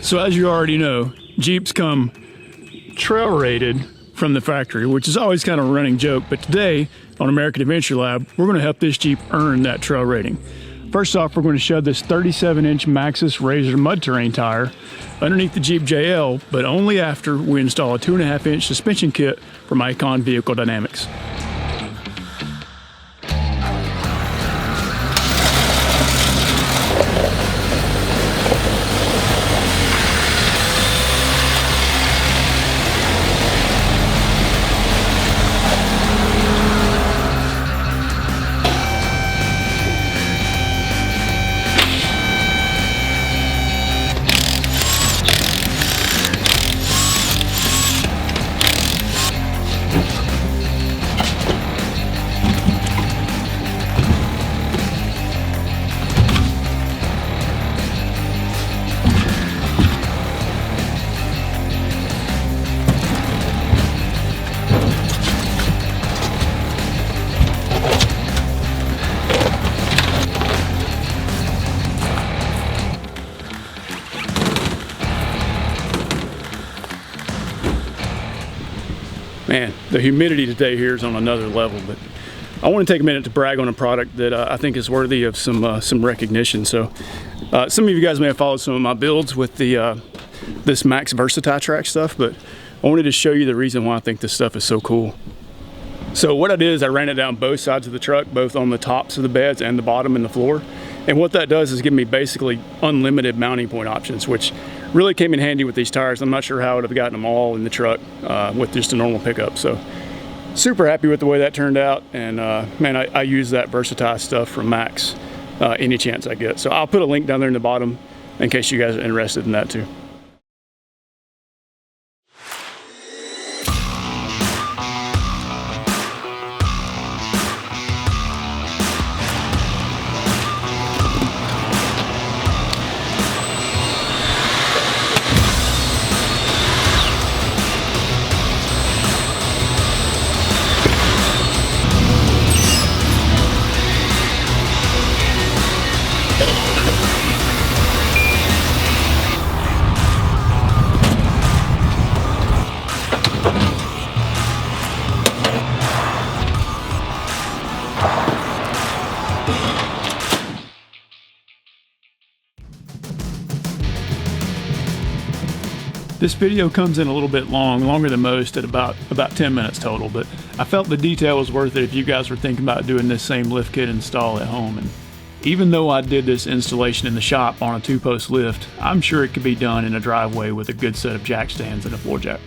So as you already know, Jeeps come trail rated from the factory, which is always kind of a running joke, but today on American Adventure Lab, we're going to help this Jeep earn that trail rating. First off, we're going to shove this 37-inch Maxxis RAZR mud terrain tire underneath the Jeep JL, but only after we install a 2.5-inch suspension kit from Icon Vehicle Dynamics. Man, the humidity today here is on another level, but I want to take a minute to brag on a product that I think is worthy of some recognition. So some of you guys may have followed some of my builds with the this Max Versati-Track stuff, but I wanted to show you the reason why I think this stuff is so cool. So what I did is I ran it down both sides of the truck, both on the tops of the beds and the bottom and the floor. And what that does is give me basically unlimited mounting point options, which really came in handy with these tires. I'm not sure how I would have gotten them all in the truck with just a normal pickup. So super happy with the way that turned out. And man, I use that Versati stuff from Max any chance I get. So I'll put a link down there in the bottom in case you guys are interested in that too. This video comes in a little bit longer than most at about 10 minutes total, but I felt the detail was worth it if you guys were thinking about doing this same lift kit install at home. And even though I did this installation in the shop on a 2-post lift, I'm sure it could be done in a driveway with a good set of jack stands and a floor jack.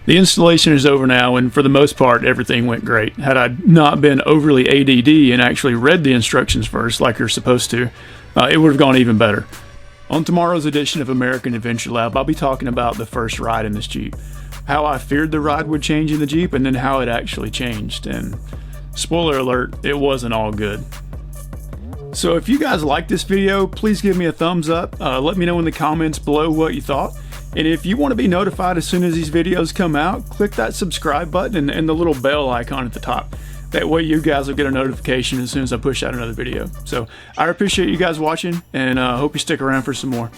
The installation is over now, and for the most part, everything went great. Had I not been overly ADD and actually read the instructions first, like you're supposed to, it would have gone even better. On tomorrow's edition of American Adventure Lab, I'll be talking about the first ride in this Jeep, how I feared the ride would change in the Jeep, and then how it actually changed. And spoiler alert, it wasn't all good. So if you guys like this video, please give me a thumbs up. Let me know in the comments below what you thought. And if you want to be notified as soon as these videos come out, click that subscribe button and the little bell icon at the top. That way you guys will get a notification as soon as I push out another video. So I appreciate you guys watching, and hope you stick around for some more.